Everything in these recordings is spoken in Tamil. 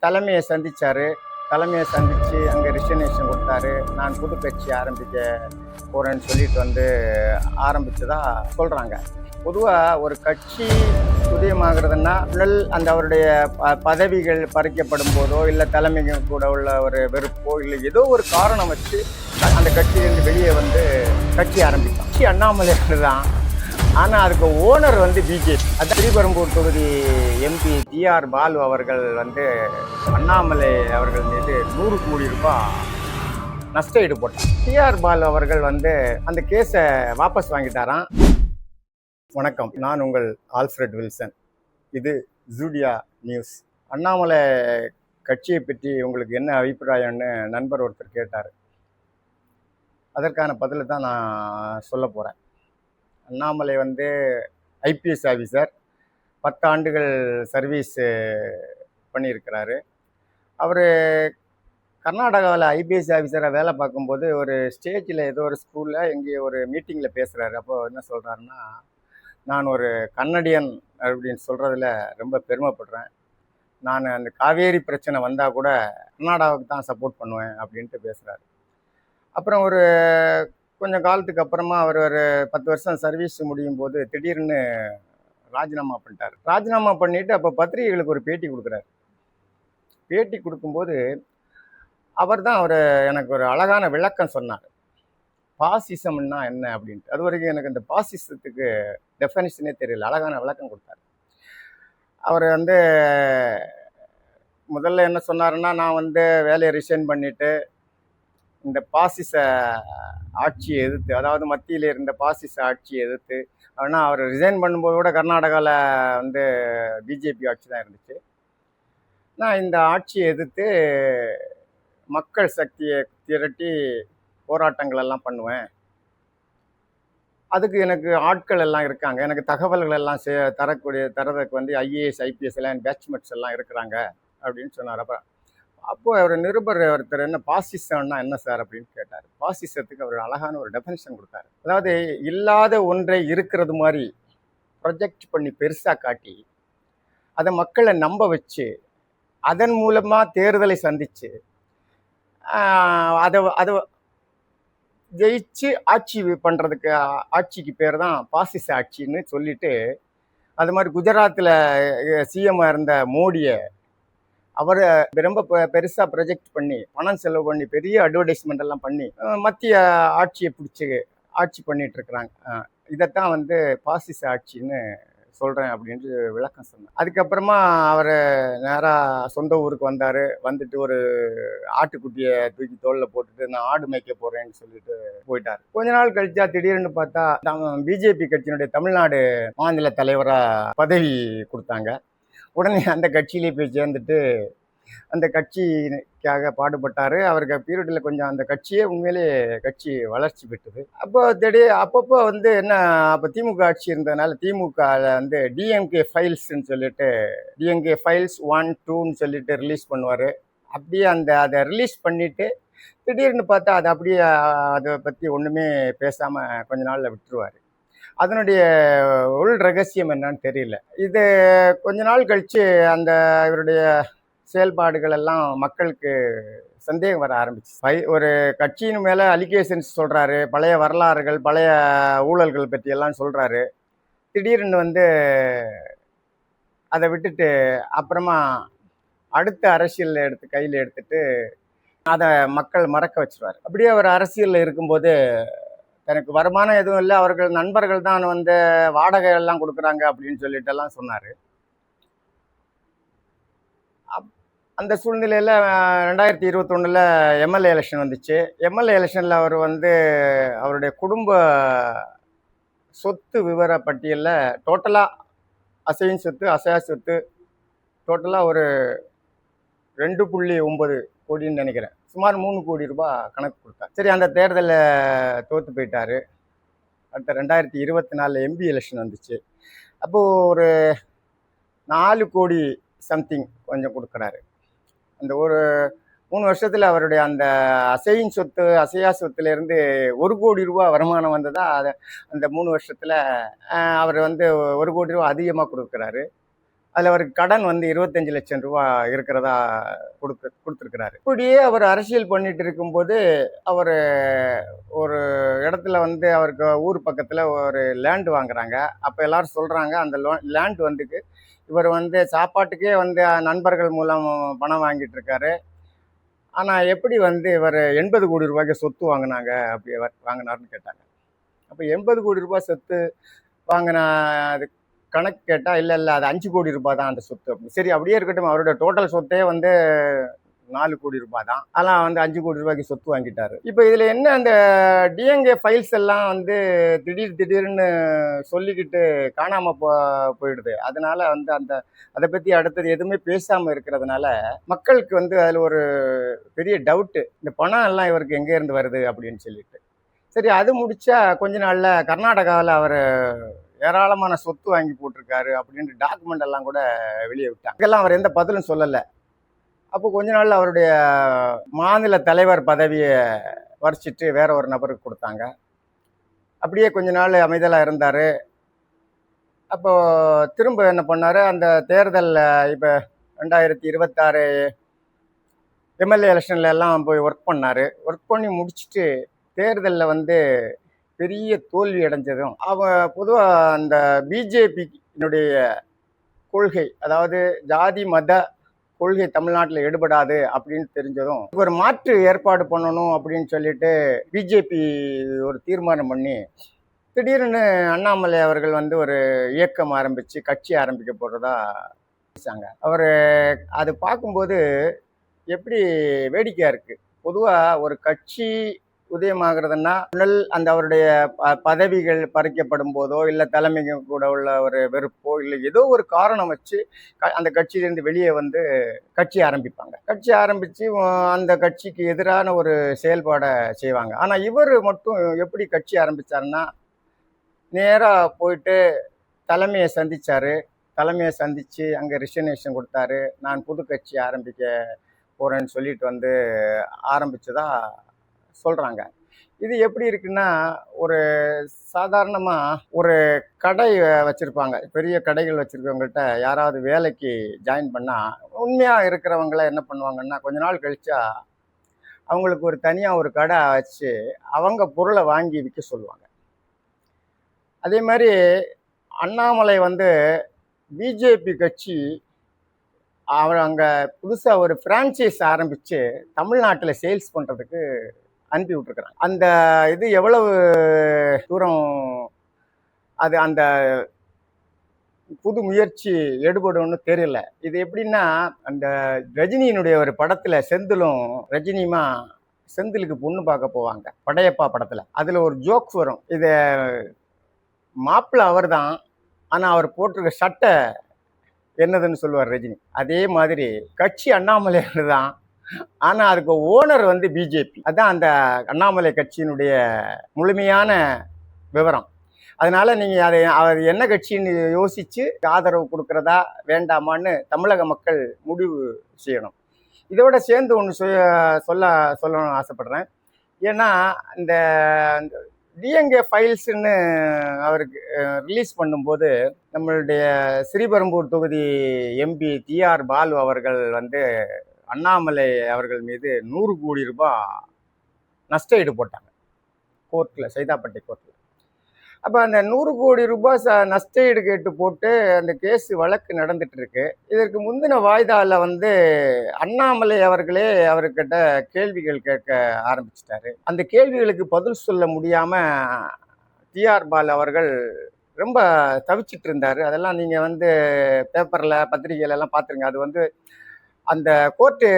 தலைமையை சந்திச்சாரு. தலைமையை சந்திச்சு அங்கே ரிசனேஷன் கொடுத்தாரு. நான் புது கட்சி ஆரம்பிக்க போறேன்னு சொல்லிட்டு வந்து ஆரம்பிச்சதா சொல்றாங்க. பொதுவாக ஒரு கட்சி உதயமாகிறதுனா அந்த அவருடைய பதவிகள் பறிக்கப்படும் போதோ இல்லை தலைமைகள் கூட உள்ள ஒரு வெறுப்போ இல்லை ஏதோ ஒரு காரணம் வச்சு அந்த கட்சியிலிருந்து வெளியே வந்து கட்சி ஆரம்பித்தான். கட்சி அண்ணாமலை தான். ஆனால் அதுக்கு ஓனர் வந்து பிஜேபி. அது ஸ்ரீபெரும்பூர் தொகுதி எம்பி டிஆர் பாலு அவர்கள் வந்து அண்ணாமலை அவர்கள் மீது 100 கோடி ரூபாய் நஷ்ட ஈடு போட்டார். டிஆர் பாலு அவர்கள் வந்து அந்த கேஸை வாபஸ் வாங்கிட்டாராம். வணக்கம், நான் உங்கள் ஆல்ஃபிரட் வில்சன். இது ஜூடியா நியூஸ். அண்ணாமலை கட்சியை பற்றி உங்களுக்கு என்ன அபிப்பிராயம்னு நண்பர் ஒருத்தர் கேட்டார். அதற்கான பதிலை தான் நான் சொல்ல போகிறேன். அண்ணாமலை வந்து ஐபிஎஸ் ஆஃபீஸர், 10 ஆண்டுகள் சர்வீஸ் பண்ணியிருக்கிறாரு. அவர் கர்நாடகாவில் ஐபிஎஸ் ஆஃபீஸராக வேலை பார்க்கும்போது ஒரு ஸ்டேஜில் ஏதோ ஒரு ஸ்கூலில் எங்கேயோ ஒரு மீட்டிங்கில் பேசுகிறாரு. அப்போது என்ன சொல்கிறாருன்னா, நான் ஒரு கன்னடியன் அப்படின்னு சொல்கிறதுல ரொம்ப பெருமைப்படுறேன். நான் அந்த காவேரி பிரச்சனை வந்தால் கூட கர்நாடகாவுக்கு தான் சப்போர்ட் பண்ணுவேன் அப்படின்ட்டு பேசுகிறாரு. அப்புறம் ஒரு கொஞ்சம் காலத்துக்கு அப்புறமா அவர் ஒரு 10 வருஷம் சர்வீஸ் முடியும் போது திடீர்னு ராஜினாமா பண்ணிட்டார். ராஜினாமா பண்ணிவிட்டு அப்போ பத்திரிகைகளுக்கு ஒரு பேட்டி கொடுக்குறாரு. பேட்டி கொடுக்கும்போது அவர் தான் எனக்கு ஒரு அழகான விளக்கம் சொன்னார். பாசிசம்னா என்ன அப்படின்ட்டு. அது வரைக்கும் எனக்கு இந்த பாசிசத்துக்கு டெஃபனிஷனே தெரியல. அழகான விளக்கம் கொடுத்தார். அவர் வந்து முதல்ல என்ன சொன்னாருன்னா, நான் வந்து வேலையை ரிசைன் பண்ணிவிட்டு இந்த பாசிச ஆட்சியை எதிர்த்து, அதாவது மத்தியில் இருந்த பாசிச ஆட்சியை எதிர்த்து, ஆனால் அவர் ரிசைன் பண்ணும்போது கூட கர்நாடகாவில் வந்து பிஜேபி ஆட்சி தான் இருந்துச்சு. நான் இந்த ஆட்சியை எதிர்த்து மக்கள் சக்தியை திரட்டி போராட்டங்கள் எல்லாம் பண்ணுவேன். அதுக்கு எனக்கு ஆட்கள் எல்லாம் இருக்காங்க, எனக்கு தகவல்கள் எல்லாம் தரதுக்கு வந்து ஐஏஎஸ் ஐபிஎஸ் எல்லாம் பேட்ச்மெட்ஸ் எல்லாம் இருக்கிறாங்க அப்படின்னு சொன்னார். அப்போது அவர் நிருபர் ஒருத்தர் என்ன பாசிசம்னா என்ன சார் அப்படின்னு கேட்டார். பாசிசத்துக்கு அவர் அழகான ஒரு டெஃபினிஷன் கொடுத்தாரு. அதாவது இல்லாத ஒன்றை இருக்கிறது மாதிரி ப்ரொஜெக்ட் பண்ணி பெருசாக காட்டி அதை மக்களை நம்ப வச்சு அதன் மூலமாக தேர்தலை சந்தித்து அதை ஜெயிச்சு ஆட்சி பண்ணுறதுக்கு, ஆட்சிக்கு பேர் தான் பாசிச ஆட்சின்னு சொல்லிட்டு, அது மாதிரி குஜராத்தில் சிஎம்மாக இருந்த மோடியை அவர் ரொம்ப பெருசாக ப்ரொஜெக்ட் பண்ணி பணம் செலவு பண்ணி பெரிய அட்வர்டைஸ்மெண்ட் எல்லாம் பண்ணி மத்திய ஆட்சியை பிடிச்சி ஆட்சி பண்ணிட்டு இருக்கிறாங்க. இதைத்தான் வந்து பாசிச ஆட்சின்னு சொல்கிறேன் அப்படின்ட்டு விளக்கம் சொன்னேன். அதுக்கப்புறமா அவர் நேராக சொந்த ஊருக்கு வந்தார். வந்துட்டு ஒரு ஆட்டுக்குட்டியை தூக்கி தோளில் போட்டுட்டு நான் ஆடு மேய்க்க போகிறேன்னு சொல்லிட்டு போயிட்டார். கொஞ்ச நாள் கழிச்சா திடீர்னு பார்த்தா பிஜேபி கட்சியினுடைய தமிழ்நாடு மாநில தலைவராக பதவி கொடுத்தாங்க. உடனே அந்த கட்சியிலே போய் சேர்ந்துட்டு அந்த கட்சிக்காக பாடுபட்டார். அவருக்கு பீரியடில் கொஞ்சம் அந்த கட்சியே உண்மையிலே கட்சி வளர்ச்சி பெற்றது. அப்பப்போ வந்து என்ன, அப்போ திமுக ஆட்சி இருந்ததுனால திமுகவில் வந்து டிஎம்கே ஃபைல்ஸ்ன்னு சொல்லிட்டு டிஎம்கே ஃபைல்ஸ் 1, 2ன்னு சொல்லிட்டு ரிலீஸ் பண்ணுவார். அப்படியே அதை ரிலீஸ் பண்ணிவிட்டு திடீர்னு பார்த்தா அது அப்படியே அதை பற்றி ஒன்றுமே பேசாமல் கொஞ்ச நாளில் விட்டுருவார். அதனுடைய உள் ரகசியம் என்னன்னு தெரியல. இது கொஞ்ச நாள் கழித்து அந்த இவருடைய செயல்பாடுகள் எல்லாம் மக்களுக்கு சந்தேகம் வர ஆரம்பிச்சு. ஒரு கட்சியின் மேலே அலிகேஷன்ஸ் சொல்கிறாரு, பழைய வரலாறுகள் பழைய ஊழல்கள் பற்றியெல்லாம் சொல்கிறாரு. திடீர்னு வந்து அதை விட்டுட்டு அப்புறமா அடுத்த அரசியல் கையில் எடுத்துட்டு அதை மக்கள் மறக்க வச்சுருவார். அப்படியே அவர் அரசியலில் இருக்கும்போது தனக்கு வருமானம் எதுவும் இல்லை, அவர்கள் நண்பர்கள் தான் வந்து வாடகை எல்லாம் கொடுக்குறாங்க அப்படின்னு சொல்லிட்டு எல்லாம் சொன்னார். அந்த சூழ்நிலையில் 2021 எம்எல்ஏ எலெக்ஷன் வந்துச்சு. எம்எல்ஏ எலெக்ஷனில் அவர் வந்து அவருடைய குடும்ப சொத்து விவர பட்டியலில் டோட்டலாக அசையும் சொத்து அசையா சொத்து டோட்டலாக ஒரு 2.9 கோடின்னு நினைக்கிறேன், சுமார் 3 கோடி ரூபாய் கணக்கு கொடுத்தார். சரி, அந்த தேர்தலில் தோற்று போயிட்டார். அடுத்த 2024 எம்பி எலெக்ஷன் வந்துச்சு. அப்போது ஒரு 4 கோடி சம்திங் கொஞ்சம் கொடுக்குறாரு. அந்த ஒரு 3 வருஷத்தில் அவருடைய அந்த அசையின் சொத்து அசையா சொத்துலேருந்து 1 கோடி ரூபா வருமானம் வந்ததா. அந்த 3 வருஷத்தில் அவர் வந்து 1 கோடி ரூபா அதிகமாக கொடுக்குறாரு. அதில் அவருக்கு கடன் வந்து 25 லட்சம் ரூபா இருக்கிறதா கொடுத்துருக்கிறாரு. இப்படியே அவர் அரசியல் பண்ணிட்டு இருக்கும்போது அவர் ஒரு இடத்துல வந்து அவருக்கு ஊர் பக்கத்தில் ஒரு லேண்ட் வாங்குறாங்க. அப்போ எல்லாரும் சொல்கிறாங்க அந்த லேண்ட் வந்து இவர் வந்து சாப்பாட்டுக்கே வந்து நண்பர்கள் மூலம் பணம் வாங்கிட்டு இருக்காரு. ஆனால் எப்படி வந்து இவர் 80 கோடி ரூபாய்க்கு சொத்து வாங்கினாங்க அப்படி வாங்கினாருன்னு கேட்டாங்க. அப்போ 80 கோடி ரூபாய் சொத்து வாங்கின அது கணக்கு கேட்டால் இல்லை அது 5 கோடி ரூபாய் தான் அந்த சொத்து. அப்படி சரி அப்படியே இருக்கட்டும், அவருடைய டோட்டல் சொத்தே வந்து 4 கோடி ரூபாய் தான். அதெல்லாம் வந்து 5 கோடி ரூபாய்க்கு சொத்து வாங்கிட்டாரு. இப்போ இதில் என்ன, அந்த டிஎன்ஏ ஃபைல்ஸ் எல்லாம் வந்து திடீர்னு சொல்லிக்கிட்டு காணாமல் போயிடுது. அதனால வந்து அதை பற்றி அடுத்தது எதுவுமே பேசாமல் இருக்கிறதுனால மக்களுக்கு வந்து அதில் ஒரு பெரிய டவுட்டு, இந்த பணம் எல்லாம் இவருக்கு எங்கேருந்து வருது அப்படின்னு சொல்லிட்டு. சரி, அது முடிச்சா கொஞ்ச நாளில் கர்நாடகாவில் அவர் ஏராளமான சொத்து வாங்கி போட்டிருக்காரு அப்படின்ற டாக்குமெண்ட் எல்லாம் கூட வெளியே விட்டாங்க. இதெல்லாம் அவர் எந்த பதிலும் சொல்லலை. அப்போ கொஞ்ச நாள் அவருடைய மாநில தலைவர் பதவியை வரிச்சிட்டு வேற ஒரு நபருக்கு கொடுத்தாங்க. அப்படியே கொஞ்ச நாள் அமைதலாக இருந்தார். அப்போ திரும்ப என்ன பண்ணார், அந்த தேர்தலில் இப்போ 2026 எம்எல்ஏ எலெக்ஷன்ல எல்லாம் போய் ஒர்க் பண்ணார். ஒர்க் பண்ணி முடிச்சுட்டு தேர்தலில் வந்து பெரிய தோல்வி அடைஞ்சதும் பொதுவாக அந்த பிஜேபியினுடைய கொள்கை, அதாவது ஜாதி மத கொள்கை தமிழ்நாட்டில் எடுபடாது அப்படின்னு தெரிஞ்சதும் ஒரு மாற்று ஏற்பாடு பண்ணணும் அப்படின்னு சொல்லிட்டு பிஜேபி ஒரு தீர்மானம் பண்ணி திடீர்னு அண்ணாமலை அவர்கள் வந்து ஒரு இயக்கம் ஆரம்பித்து கட்சி ஆரம்பிக்க போகிறதா பேசாங்க. அவர் அது பார்க்கும்போது எப்படி வேடிக்கையாக இருக்குது. பொதுவாக ஒரு கட்சி உதயமாகிறதுனா அந்த அவருடைய பதவிகள் பறிக்கப்படும் போதோ இல்லை தலைமைக்கு கூட உள்ள ஒரு வெறுப்போ இல்லை ஏதோ ஒரு காரணம் வச்சு அந்த கட்சியிலேருந்து வெளியே வந்து கட்சி ஆரம்பிப்பாங்க. கட்சி ஆரம்பித்து அந்த கட்சிக்கு எதிரான ஒரு செயல்பாடை செய்வாங்க. ஆனால் இவர் மட்டும் எப்படி கட்சி ஆரம்பித்தாருன்னா, நேராக போயிட்டு தலைமையை சந்தித்து அங்கே ரிசனேஷன் கொடுத்தாரு. நான் புது கட்சி ஆரம்பிக்க போகிறேன்னு சொல்லிட்டு வந்து ஆரம்பித்ததா சொல்கிறாங்க. இது எப்படி இருக்குன்னா, ஒரு சாதாரணமாக ஒரு கடை வச்சுருப்பாங்க, பெரிய கடைகள் வச்சுருக்கவங்கள்ட்ட யாராவது வேலைக்கு ஜாயின் பண்ணால் உண்மையாக இருக்கிறவங்கள என்ன பண்ணுவாங்கன்னா, கொஞ்ச நாள் கழிச்சா அவங்களுக்கு ஒரு தனியாக ஒரு கடை வச்சு அவங்க பொருளை வாங்கி விற்க சொல்லுவாங்க. அதே மாதிரி அண்ணாமலை வந்து பிஜேபி கட்சி அவர் அங்கே புதுசாக ஒரு ஃப்ரான்ச்சைஸ் ஆரம்பித்து தமிழ்நாட்டில் சேல்ஸ் பண்ணுறதுக்கு அனுப்பி விட்டுருக்குறாங்க. அந்த இது எவ்வளவு தூரம் அது அந்த புது முயற்சி எடுபடும்னு தெரியல. இது எப்படின்னா, அந்த ரஜினியினுடைய ஒரு படத்தில் செந்திலும் ரஜினியுமா செந்திலுக்கு பொண்ணு பார்க்க போவாங்க, படையப்பா படத்தில். அதில் ஒரு ஜோக்ஸ் வரும், இதை மாப்பிள்ளை அவர் தான், ஆனால் அவர் போட்டிருக்க சட்டை என்னதுன்னு சொல்லுவார் ரஜினி. அதே மாதிரி கட்சி அண்ணாமலையார் தான், ஆனால் அதுக்கு ஓனர் வந்து பிஜேபி. அதுதான் அந்த அண்ணாமலை கட்சியினுடைய முழுமையான விவரம். அதனால நீங்கள் அவர் என்ன கட்சின்னு யோசித்து ஆதரவு கொடுக்குறதா வேண்டாமான்னு தமிழக மக்கள் முடிவு செய்யணும். இதோட சேர்ந்து ஒன்று சொல்லணும்னு ஆசைப்படுறேன். ஏன்னா இந்த டிஎன்ஏ ஃபைல்ஸ்ன்னு அவருக்கு ரிலீஸ் பண்ணும்போது நம்மளுடைய ஸ்ரீபெரும்பூர் தொகுதி எம்பி டிஆர் பாலு அவர்கள் வந்து அண்ணாமலை அவர்கள் மீது 100 கோடி ரூபாய் நஷ்ட ஈடு போட்டாங்க கோர்ட்டில், சைதாப்பேட்டை கோர்ட்டில். அப்போ அந்த 100 கோடி ரூபாய் நஷ்ட ஈடு கேட்டு போட்டு அந்த கேஸ் வழக்கு நடந்துட்டு இருக்கு. இதற்கு முந்தின வாய்தாவில் வந்து அண்ணாமலை அவர்களே அவர்கிட்ட கேள்விகள் கேட்க ஆரம்பிச்சிட்டாரு. அந்த கேள்விகளுக்கு பதில் சொல்ல முடியாமல் டிஆர் பால் அவர்கள் ரொம்ப தவிச்சிட்டு இருந்தார். அதெல்லாம் நீங்கள் வந்து பேப்பரில் பத்திரிகையிலெல்லாம் பார்த்துருங்க. அது வந்து அந்த கோர்ட்டு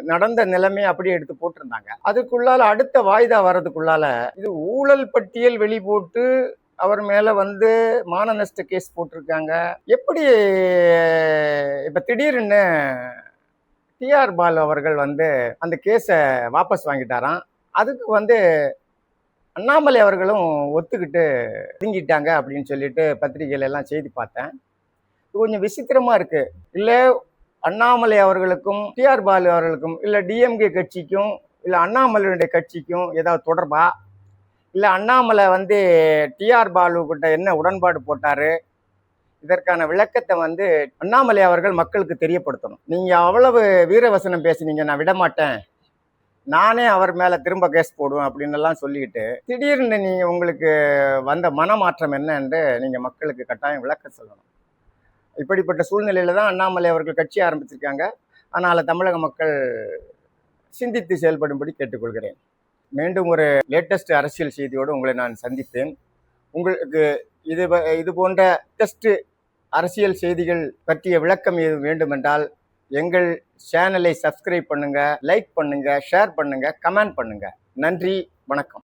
நடந்த நிலைமையை அப்படியே எடுத்து போட்டிருந்தாங்க. அதுக்குள்ளால அடுத்த வாய்தா வர்றதுக்குள்ளால இது ஊழல் பட்டியல் வெளி போட்டு அவர் மேலே வந்து மான நஷ்ட கேஸ் போட்டிருக்காங்க. எப்படி இப்போ திடீர்னு டிஆர் பால் அவர்கள் வந்து அந்த கேஸை வாபஸ் வாங்கிட்டாராம். அதுக்கு வந்து அண்ணாமலை அவர்களும் ஒத்துக்கிட்டு ஒதுங்கிட்டாங்க அப்படின்னு சொல்லிட்டு பத்திரிகையில எல்லாம் செய்தி பார்த்தேன். கொஞ்சம் விசித்திரமாக இருக்குது. இல்லை அண்ணாமலை அவர்களுக்கும் டிஆர் பாலு அவர்களுக்கும் இல்லை டிஎம்கே கட்சிக்கும் இல்லை அண்ணாமலையுடைய கட்சிக்கும் ஏதாவது தொடர்பா, இல்லை அண்ணாமலை வந்து டிஆர் பாலு கிட்ட என்ன உடன்பாடு போட்டார், இதற்கான விளக்கத்தை வந்து அண்ணாமலை அவர்கள் மக்களுக்கு தெரியப்படுத்தணும். நீங்க அவ்வளவு வீரவசனம் பேசினீங்க, நான் விடமாட்டேன், நானே அவர் மேல திரும்ப கேஸ் போடுவேன் அப்படின்னு எல்லாம் சொல்லிட்டு திடீர்னு நீங்க உங்களுக்கு வந்த மனமாற்றம் என்ன என்று நீங்க மக்களுக்கு கட்டாயம் விளக்க சொல்லணும். இப்படிப்பட்ட சூழ்நிலையில தான் அண்ணாமலை அவர்கள் கட்சி ஆரம்பிச்சிருக்காங்க. அதனால தமிழக மக்கள் சிந்தித்து செயல்படும்படி கேட்டுக்கொள்கிறேன். மீண்டும் ஒரு லேட்டஸ்ட் அரசியல் செய்தியோடு உங்களை நான் சந்திப்பேன். உங்களுக்கு இது போன்ற லேட்டஸ்ட் அரசியல் செய்திகள் பற்றிய விளக்கம் எது வேண்டுமென்றால் எங்கள் சேனலை சப்ஸ்கிரைப் பண்ணுங்க, லைக் பண்ணுங்க, ஷேர் பண்ணுங்க, கமெண்ட் பண்ணுங்க. நன்றி, வணக்கம்.